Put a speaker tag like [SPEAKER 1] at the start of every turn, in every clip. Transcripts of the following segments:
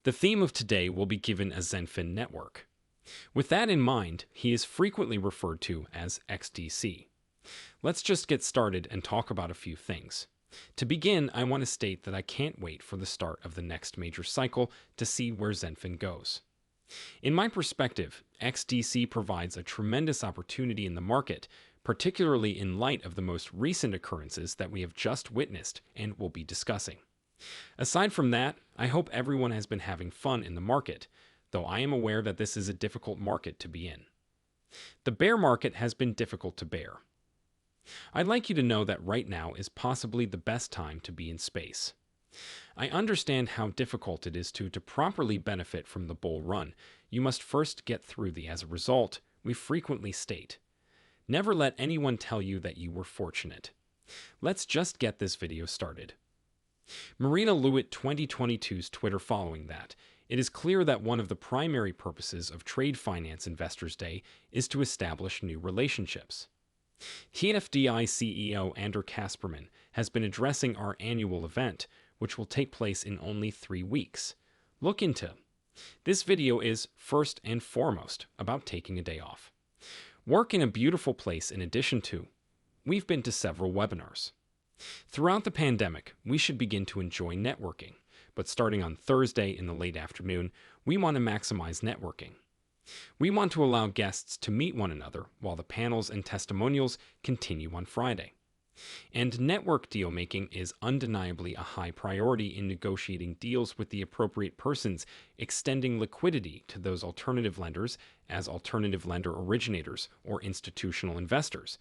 [SPEAKER 1] The theme of today will be given a Zenfin network. With that in mind, he is frequently referred to as XDC. Let's just get started and talk about a few things. To begin, I want to state that I can't wait for the start of the next major cycle to see where Zenfin goes. In my perspective, XDC provides a tremendous opportunity in the market, particularly in light of the most recent occurrences that we have just witnessed and will be discussing. Aside from that, I hope everyone has been having fun in the market, though I am aware that this is a difficult market to be in. The bear market has been difficult to bear. I'd like you to know that right now is possibly the best time to be in space. I understand how difficult it is to properly benefit from the bull run. You must first get through as a result, we frequently state. Never let anyone tell you that you were fortunate. Let's just get this video started. Marina Lewitt 2022's Twitter following that. It is clear that one of the primary purposes of Trade Finance Investors Day is to establish new relationships. TFDI CEO Andrew Kasperman has been addressing our annual event, which will take place in only 3 weeks. Look into. This video is, first and foremost, about taking a day off. Work in a beautiful place in addition to. We've been to several webinars. Throughout the pandemic, we should begin to enjoy networking, but starting on Thursday in the late afternoon, we want to maximize networking. We want to allow guests to meet one another while the panels and testimonials continue on Friday. And network deal making is undeniably a high priority in negotiating deals with the appropriate persons, extending liquidity to those alternative lenders as alternative lender originators or institutional investors,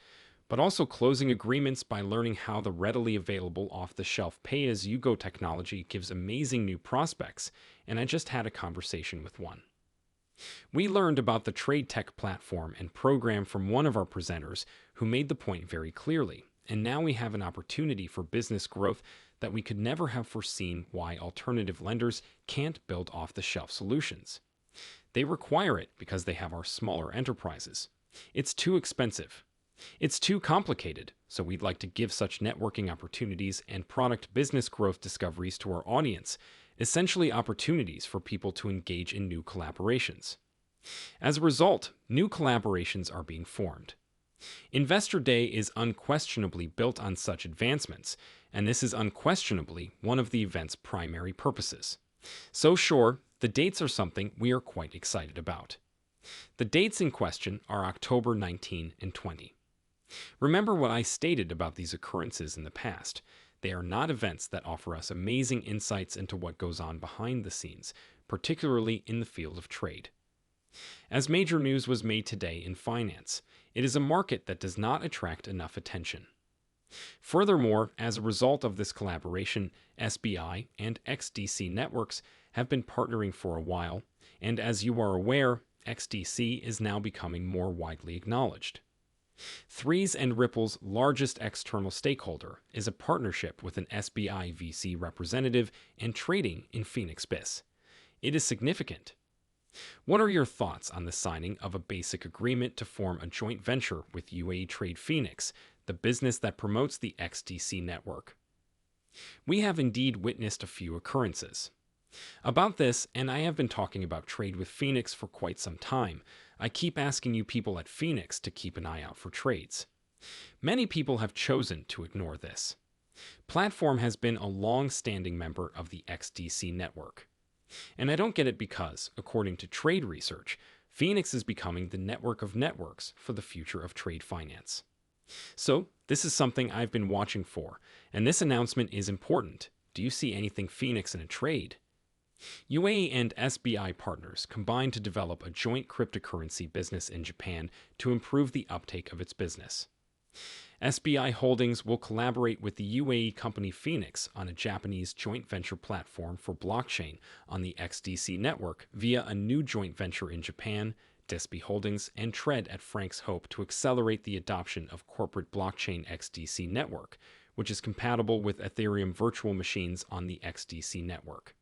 [SPEAKER 1] but also closing agreements by learning how the readily available off-the-shelf pay-as-you-go technology gives amazing new prospects, and I just had a conversation with one. We learned about the trade tech platform and program from one of our presenters who made the point very clearly, and now we have an opportunity for business growth that we could never have foreseen why alternative lenders can't build off-the-shelf solutions. They require it because they have our smaller enterprises. It's too expensive. It's too complicated, so we'd like to give such networking opportunities and product business growth discoveries to our audience, essentially opportunities for people to engage in new collaborations. As a result, new collaborations are being formed. Investor Day is unquestionably built on such advancements, and this is unquestionably one of the event's primary purposes. So sure, the dates are something we are quite excited about. The dates in question are October 19 and 20. Remember what I stated about these occurrences in the past. They are not events that offer us amazing insights into what goes on behind the scenes, particularly in the field of trade. As major news was made today in finance, it is a market that does not attract enough attention. Furthermore, as a result of this collaboration, SBI and XDC networks have been partnering for a while, and as you are aware, XDC is now becoming more widely acknowledged. Threes and Ripple's largest external stakeholder is a partnership with an SBI VC representative and trading in Phoenix BIS. It is significant. What are your thoughts on the signing of a basic agreement to form a joint venture with UAE Trade Phoenix, the business that promotes the XDC network? We have indeed witnessed a few occurrences. About this, and I have been talking about trade with Phoenix for quite some time, I keep asking you people at Phoenix to keep an eye out for trades. Many people have chosen to ignore this. Platform has been a long-standing member of the XDC network. And I don't get it because, according to trade research, Phoenix is becoming the network of networks for the future of trade finance. So, this is something I've been watching for, and this announcement is important. Do you see anything Phoenix in a trade? UAE and SBI partners combined to develop a joint cryptocurrency business in Japan to improve the uptake of its business. SBI Holdings will collaborate with the UAE company Phoenix on a Japanese joint venture platform for blockchain on the XDC network via a new joint venture in Japan, DSB Holdings, and Tread at Frank's hope to accelerate the adoption of corporate blockchain XDC network, which is compatible with Ethereum virtual machines on the XDC network.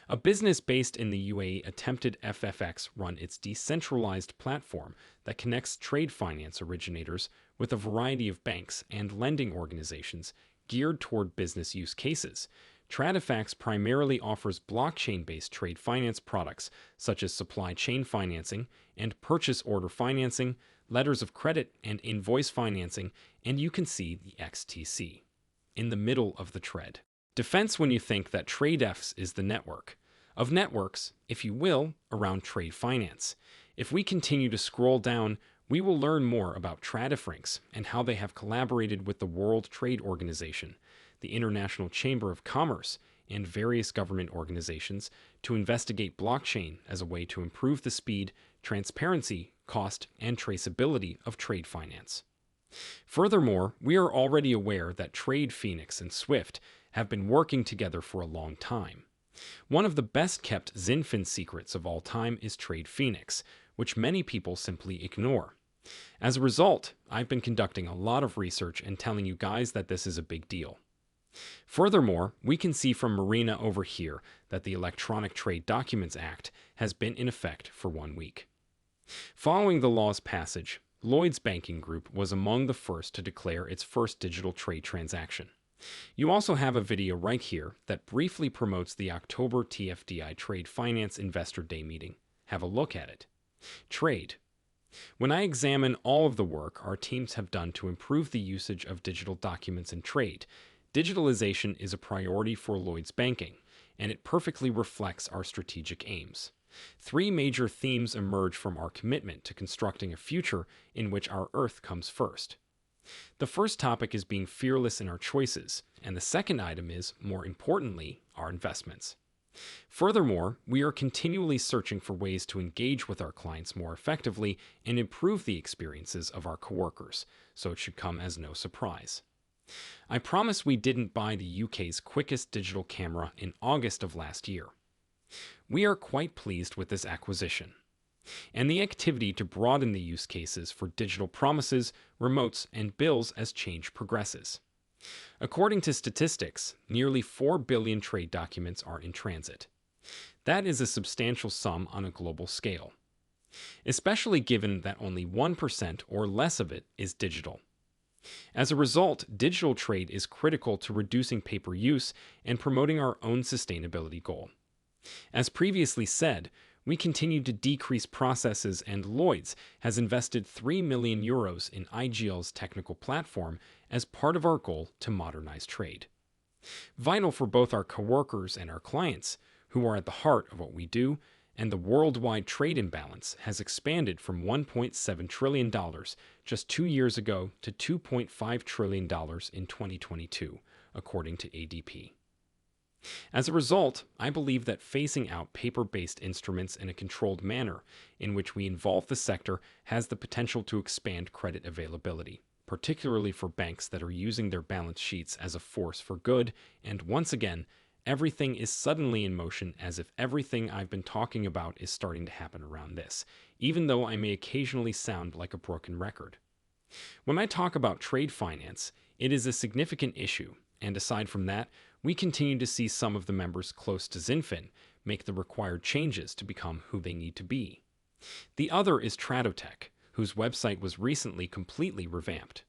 [SPEAKER 1] A business based in the UAE attempted FFX run its decentralized platform that connects trade finance originators with a variety of banks and lending organizations geared toward business use cases, TradFax primarily offers blockchain-based trade finance products such as supply chain financing and purchase order financing, letters of credit, and invoice financing, and you can see the XTC in the middle of the thread. Defense when you think that TradeFX is the network of networks, if you will, around trade finance. If we continue to scroll down, we will learn more about TradFX and how they have collaborated with the World Trade Organization, the International Chamber of Commerce, and various government organizations to investigate blockchain as a way to improve the speed, transparency, cost, and traceability of trade finance. Furthermore, we are already aware that TradeFX and SWIFT have been working together for a long time. One of the best-kept XinFin secrets of all time is TradeFX, which many people simply ignore. As a result, I've been conducting a lot of research and telling you guys that this is a big deal. Furthermore, we can see from Marina over here that the Electronic Trade Documents Act has been in effect for 1 week. Following the law's passage, Lloyds Banking Group was among the first to declare its first digital trade transaction. You also have a video right here that briefly promotes the October TFDI Trade Finance Investor Day meeting. Have a look at it. Trade. When I examine all of the work our teams have done to improve the usage of digital documents in trade, digitalization is a priority for Lloyds Banking, and it perfectly reflects our strategic aims. 3 major themes emerge from our commitment to constructing a future in which our Earth comes first. The first topic is being fearless in our choices, and the second item is, more importantly, our investments. Furthermore, we are continually searching for ways to engage with our clients more effectively and improve the experiences of our coworkers, so it should come as no surprise. I promise we didn't buy the UK's quickest digital camera in August of last year. We are quite pleased with this acquisition and the activity to broaden the use cases for digital promises, remotes, and bills as change progresses. According to statistics, nearly 4 billion trade documents are in transit. That is a substantial sum on a global scale, especially given that only 1% or less of it is digital. As a result, digital trade is critical to reducing paper use and promoting our own sustainability goal. As previously said, we continue to decrease processes, and Lloyds has invested €3 million in IGL's technical platform as part of our goal to modernize trade. Vital for both our coworkers and our clients, who are at the heart of what we do, and the worldwide trade imbalance has expanded from $1.7 trillion just 2 years ago to $2.5 trillion in 2022, according to ADP. As a result, I believe that phasing out paper-based instruments in a controlled manner in which we involve the sector has the potential to expand credit availability, particularly for banks that are using their balance sheets as a force for good, and once again, everything is suddenly in motion as if everything I've been talking about is starting to happen around this, even though I may occasionally sound like a broken record. When I talk about trade finance, it is a significant issue, and aside from that, we continue to see some of the members close to XinFin make the required changes to become who they need to be. The other is Tradotech, whose website was recently completely revamped.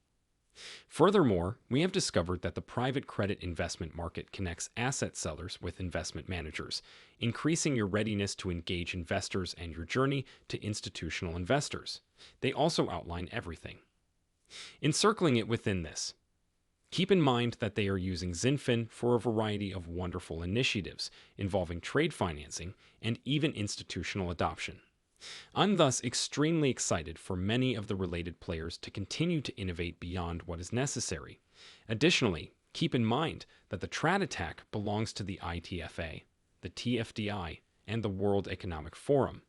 [SPEAKER 1] Furthermore, we have discovered that the private credit investment market connects asset sellers with investment managers, increasing your readiness to engage investors and your journey to institutional investors. They also outline everything. Encircling it within this, keep in mind that they are using XinFin for a variety of wonderful initiatives involving trade financing and even institutional adoption. I'm thus extremely excited for many of the related players to continue to innovate beyond what is necessary. Additionally, keep in mind that the Tradotech belongs to the ITFA, the TFDI, and the World Economic Forum,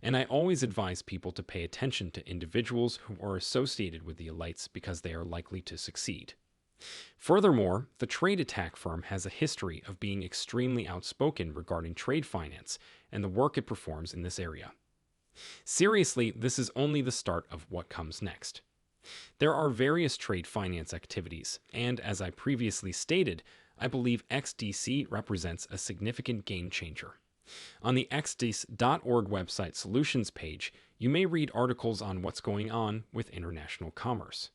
[SPEAKER 1] and I always advise people to pay attention to individuals who are associated with the elites because they are likely to succeed. Furthermore, the Tradotech firm has a history of being extremely outspoken regarding trade finance and the work it performs in this area. Seriously, this is only the start of what comes next. There are various trade finance activities, and as I previously stated, I believe XDC represents a significant game changer. On the xdc.org website solutions page, you may read articles on what's going on with international commerce.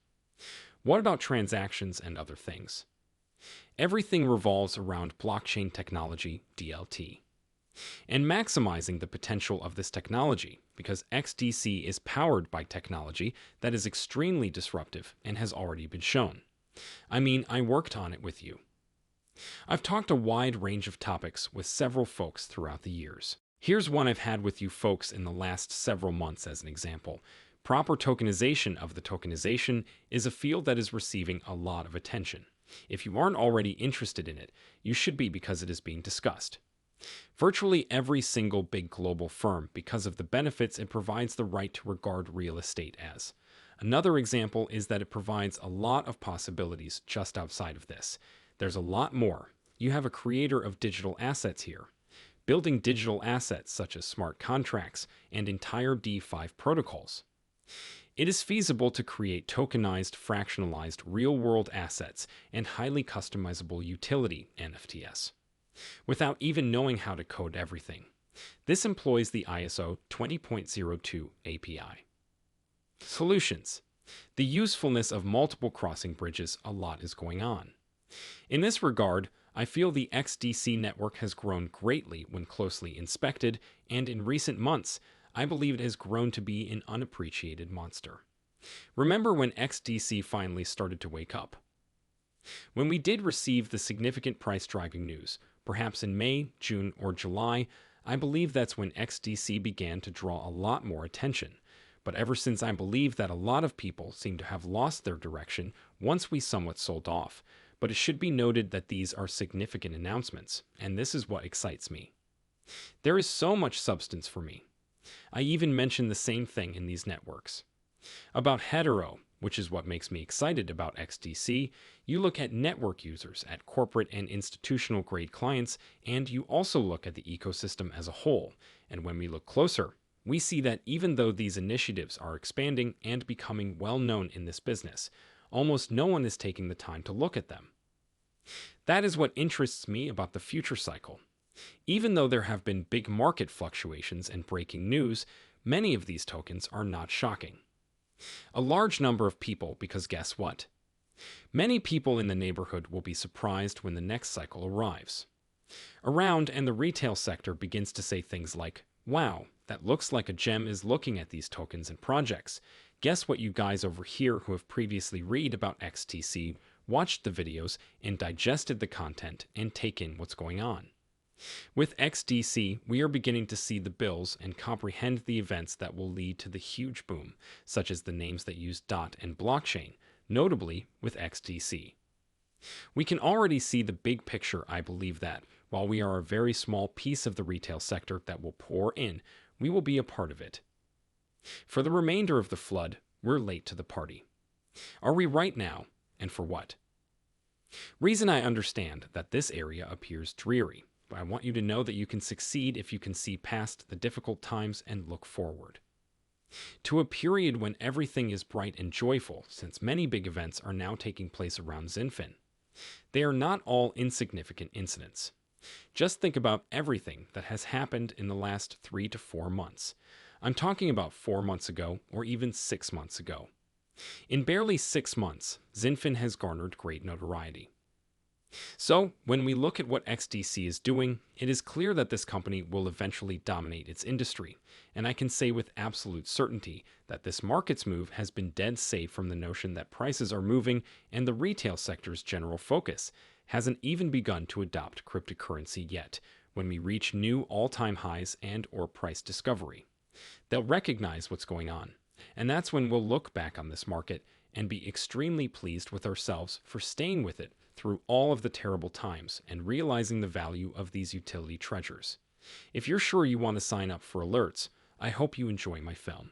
[SPEAKER 1] What about transactions and other things? Everything revolves around blockchain technology, DLT, and maximizing the potential of this technology, because XDC is powered by technology that is extremely disruptive and has already been shown. I mean, I worked on it with you. I've talked a wide range of topics with several folks throughout the years. Here's one I've had with you folks in the last several months as an example. Proper tokenization of the tokenization is a field that is receiving a lot of attention. If you aren't already interested in it, you should be, because it is being discussed. Virtually every single big global firm, because of the benefits it provides, the right to regard real estate as. Another example is that it provides a lot of possibilities just outside of this. There's a lot more. You have a creator of digital assets here, building digital assets such as smart contracts and entire DeFi protocols. It is feasible to create tokenized, fractionalized, real-world assets and highly customizable utility NFTs, without even knowing how to code everything. This employs the ISO 20.02 API. Solutions. The usefulness of multiple crossing bridges. A lot is going on. In this regard, I feel the XDC network has grown greatly when closely inspected, and in recent months, I believe it has grown to be an unappreciated monster. Remember when XDC finally started to wake up? When we did receive the significant price-driving news, perhaps in May, June, or July, I believe that's when XDC began to draw a lot more attention. But ever since, I believe that a lot of people seem to have lost their direction once we somewhat sold off. But it should be noted that these are significant announcements, and this is what excites me. There is so much substance for me. I even mentioned the same thing in these networks. About hetero, which is what makes me excited about XDC, you look at network users, at corporate and institutional grade clients, and you also look at the ecosystem as a whole. And when we look closer, we see that even though these initiatives are expanding and becoming well known in this business, almost no one is taking the time to look at them. That is what interests me about the future cycle. Even though there have been big market fluctuations and breaking news, many of these tokens are not shocking. A large number of people, because guess what? Many people in the neighborhood will be surprised when the next cycle arrives. Around, and the retail sector begins to say things like, wow, that looks like a gem is looking at these tokens and projects. Guess what, you guys over here who have previously read about XTC, watched the videos, and digested the content and take in what's going on. With XDC, we are beginning to see the bills and comprehend the events that will lead to the huge boom, such as the names that use DOT and blockchain, notably with XDC. We can already see the big picture. I believe that, while we are a very small piece of the retail sector that will pour in, we will be a part of it. For the remainder of the flood, we're late to the party. Are we right now, and for what? Reason I understand that this area appears dreary, but I want you to know that you can succeed if you can see past the difficult times and look forward to a period when everything is bright and joyful, since many big events are now taking place around XinFin. They are not all insignificant incidents. Just think about everything that has happened in the last 3 to 4 months. I'm talking about 4 months ago or even 6 months ago. In barely 6 months, XinFin has garnered great notoriety. So, when we look at what XDC is doing, it is clear that this company will eventually dominate its industry, and I can say with absolute certainty that this market's move has been dead safe from the notion that prices are moving, and the retail sector's general focus hasn't even begun to adopt cryptocurrency yet. When we reach new all-time highs and or price discovery, they'll recognize what's going on, and that's when we'll look back on this market and be extremely pleased with ourselves for staying with it through all of the terrible times and realizing the value of these utility treasures. If you're sure you want to sign up for alerts, I hope you enjoy my film.